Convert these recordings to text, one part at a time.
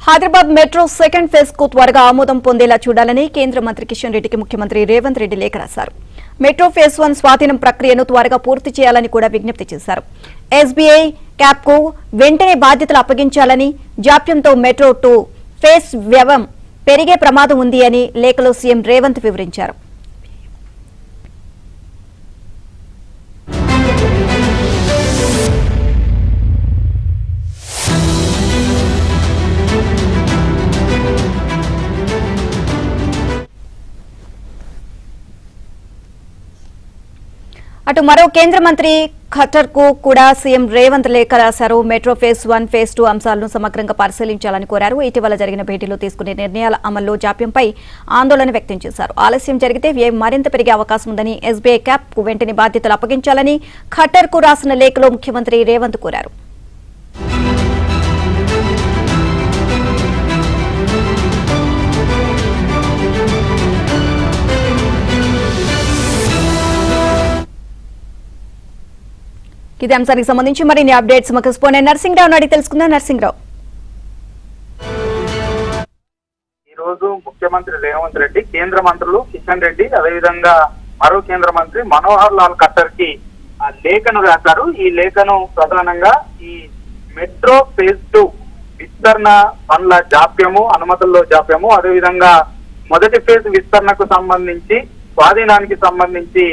Hyderabad metro second phase కు త్వరగా ఆమోదం పొందేలా చూడాలని కేంద్ర మంత్రి కిషన్ రెడ్డికి ముఖ్యమంత్రి రేవంత్ రెడ్డి లేఖ రాశారు. మెట్రో ఫేజ్ 1 స్వాధీనం ప్రక్రియను త్వరగా పూర్తి చేయాలని కూడా విజ్ఞప్తి చేశారు. ఎస్బీఐ క్యాప్ కు వెంటనే బాధ్యతలు అప్పగించాలని, జాప్యంతో మెట్రో 2 ఫేజ్ వ్యయం పెరిగే ప్రమాదం ఉంది అని లేఖలో సీఎం రేవంత్ వివరించారు. అటు మరో కేంద్ర మంత్రి ఖట్టర్ కు కూడా సీఎం రేవంత్ లేఖ రాశారు. మెట్రో ఫేజ్ 1, ఫేజ్ 2 అంశాలను సమగ్రంగా పరిశీలించాలని కోరారు. ఇటీవల జరిగిన భేటీలో తీసుకునే నిర్ణయాల అమల్లో జాప్యంపై ఆందోళన వ్యక్తం చేశారు. ఆలస్యం జరిగితే వ్యయం మరింత పెరిగే అవకాశం ఉందని, ఎస్బీఐ క్యాప్ కు వెంటనే బాధ్యతలు అప్పగించాలని ఖట్టర్ కు రాసిన లేఖలో ముఖ్యమంత్రి రేవంత్ కోరారు. ఇదే అంశానికి సంబంధించి మరిన్ని అప్డేట్స్ మాకు స్పోనే నర్సింగ్రావు అడిగి తెలుసుకుందాం. నర్సింగ్రావు, ఈ రోజు ముఖ్యమంత్రి రేవంత్ రెడ్డి, కేంద్ర మంత్రులు కిషన్ రెడ్డి, అదేవిధంగా మరో కేంద్ర మంత్రి మనోహర్ లాల్ ఖట్టర్ కి లేఖను రాశారు. ఈ లేఖను ప్రధానంగా ఈ మెట్రో ఫేజ్ 2 విస్తరణ పనుల జాప్యము, అనుమతుల్లో జాప్యము, అదేవిధంగా మొదటి ఫేజ్ విస్తరణకు సంబంధించి, స్వాధీనానికి సంబంధించి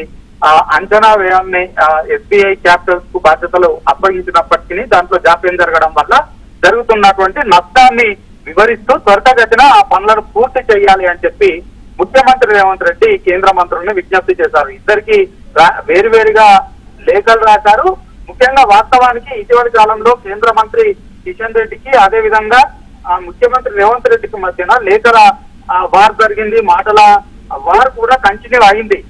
అంచనా వ్యయాన్ని ఎస్బీఐ క్యాపిటల్స్ కు బాధ్యతలు అప్పగించినప్పటికీ దాంట్లో జాప్యం జరగడం వల్ల జరుగుతున్నటువంటి నష్టాన్ని వివరిస్తూ త్వరితగతిన ఆ పనులను పూర్తి చేయాలి అని చెప్పి ముఖ్యమంత్రి రేవంత్ రెడ్డి కేంద్ర మంత్రులను విజ్ఞప్తి చేశారు. ఇద్దరికి వేరువేరుగా లేఖలు రాశారు. ముఖ్యంగా వాస్తవానికి ఇటీవలి కాలంలో కేంద్ర మంత్రి కిషన్ రెడ్డికి, అదేవిధంగా ముఖ్యమంత్రి రేవంత్ రెడ్డికి మధ్యన లేఖల వార్ జరిగింది, మాటల వార్ కూడా కంటిన్యూ అయింది.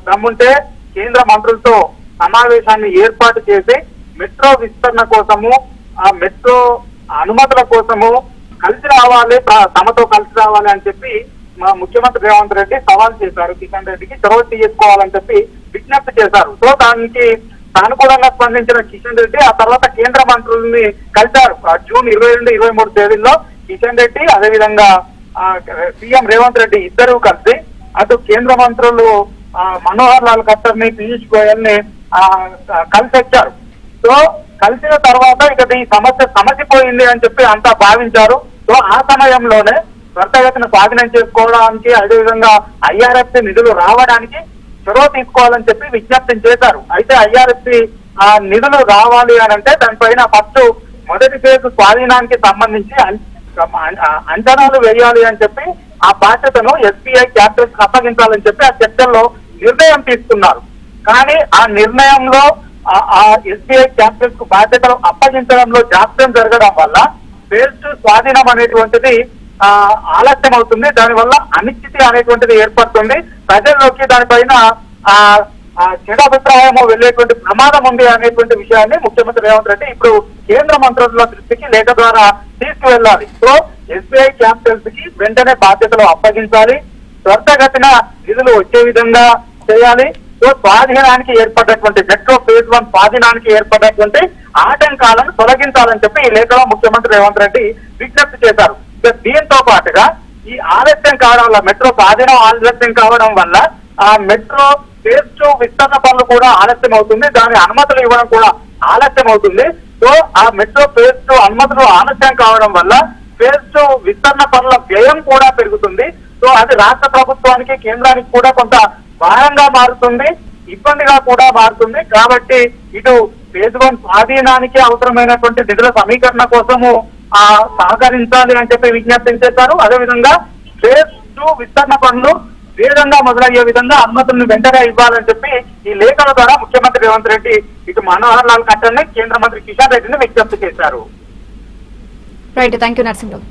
దమ్ముంటే కేంద్ర మంత్రులతో సమావేశాన్ని ఏర్పాటు చేసి మెట్రో విస్తరణ కోసము, మెట్రో అనుమతుల కోసము కలిసి రావాలి, తమతో కలిసి రావాలి అని చెప్పి మా ముఖ్యమంత్రి రేవంత్ రెడ్డి సవాల్ చేశారు. కిషన్ రెడ్డికి చొరవ తీసుకోవాలని చెప్పి విజ్ఞప్తి చేశారు. సో దానికి సానుకూలంగా స్పందించిన కిషన్ రెడ్డి ఆ తర్వాత కేంద్ర మంత్రుల్ని కలిశారు. జూన్ 22, 23 తేదీల్లో కిషన్ రెడ్డి, అదేవిధంగా సీఎం రేవంత్ రెడ్డి ఇద్దరు కలిసి అటు కేంద్ర మంత్రులు మనోహర్ లాల్ ఖట్టర్ ని, పీయూష్ గోయల్ ని కలిసి వచ్చారు. సో కలిసిన తర్వాత ఇక ఈ సమసిపోయింది అని చెప్పి అంతా భావించారు. సో ఆ సమయంలోనే త్వరితగతిన స్వాధీనం చేసుకోవడానికి, అదేవిధంగా ఐఆర్ఎఫ్సి నిధులు రావడానికి చొరవ తీసుకోవాలని చెప్పి విజ్ఞప్తి చేశారు. అయితే ఐఆర్ఎఫ్సి నిధులు రావాలి అని అంటే దానిపైన ఫస్ట్ మొదటి ఫేజ్ స్వాధీనానికి సంబంధించి అంచనాలు వేయాలి అని చెప్పి ఆ బాధ్యతను ఎస్బీఐ క్యాపిటల్స్ అప్పగించాలని చెప్పి ఆ చర్చల్లో నిర్ణయం తీసుకున్నారు. కానీ ఆ నిర్ణయంలో ఆ ఎస్బీఐ క్యాపిటల్స్ కు బాధ్యతలు అప్పగించడంలో జాప్యం జరగడం వల్ల ఫేజ్ 2 స్వాధీనం అనేటువంటిది ఆలస్యం అవుతుంది. దానివల్ల అనిశ్చితి అనేటువంటిది ఏర్పడుతుంది. ప్రజల్లోకి దానిపైన చెడు అభిప్రాయం వెళ్లేటువంటి ప్రమాదం ఉంది అనేటువంటి విషయాన్ని ముఖ్యమంత్రి రేవంత్ రెడ్డి ఇప్పుడు కేంద్ర మంత్రుల దృష్టికి లేఖ ద్వారా తీసుకువెళ్ళాలి. సో ఎస్బీఐ క్యాపిటల్స్ కి వెంటనే బాధ్యతలు అప్పగించాలి, త్వరితగతిన నిధులు వచ్చే విధంగా చేయాలి. సో స్వాధీనానికి ఏర్పడినటువంటి మెట్రో ఫేజ్ 1 స్వాధీనానికి ఏర్పడినటువంటి ఆటంకాలను తొలగించాలని చెప్పి ఈ లేఖలో ముఖ్యమంత్రి రేవంత్ రెడ్డి విజ్ఞప్తి చేశారు. దీంతో పాటుగా ఈ ఆలస్యం కావడం వల్ల, మెట్రో స్వాధీనం ఆలస్యం కావడం వల్ల ఆ మెట్రో ఫేజ్ 2 విస్తరణ పనులు కూడా ఆలస్యం అవుతుంది, దాని అనుమతులు ఇవ్వడం కూడా ఆలస్యం అవుతుంది. సో ఆ మెట్రో ఫేజ్ 2 అనుమతులు ఆలస్యం కావడం వల్ల ఫేజ్ 2 విస్తరణ పనుల వ్యయం కూడా పెరుగుతుంది. సో అది రాష్ట్ర ప్రభుత్వానికి, కేంద్రానికి కూడా కొంత భారంగా మారుతుంది, ఇబ్బందిగా కూడా మారుతుంది. కాబట్టి ఇటు ఫేజ్ 1 స్వాధీనానికి అవసరమైనటువంటి నిధుల సమీకరణ కోసము సహకరించాలి అని చెప్పి విజ్ఞప్తి చేశారు. అదేవిధంగా ఫేజ్ 2 విస్తరణ పనులు వేగంగా మొదలయ్యే విధంగా అనుమతులను వెంటనే ఇవ్వాలని చెప్పి ఈ లేఖల ద్వారా ముఖ్యమంత్రి రేవంత్ రెడ్డి ఇటు మనోహర్ లాల్ ఖట్టర్ ని, కేంద్ర మంత్రి కిషన్ రెడ్డిని విజ్ఞప్తి చేశారు. Right, thank you Narsing Rao.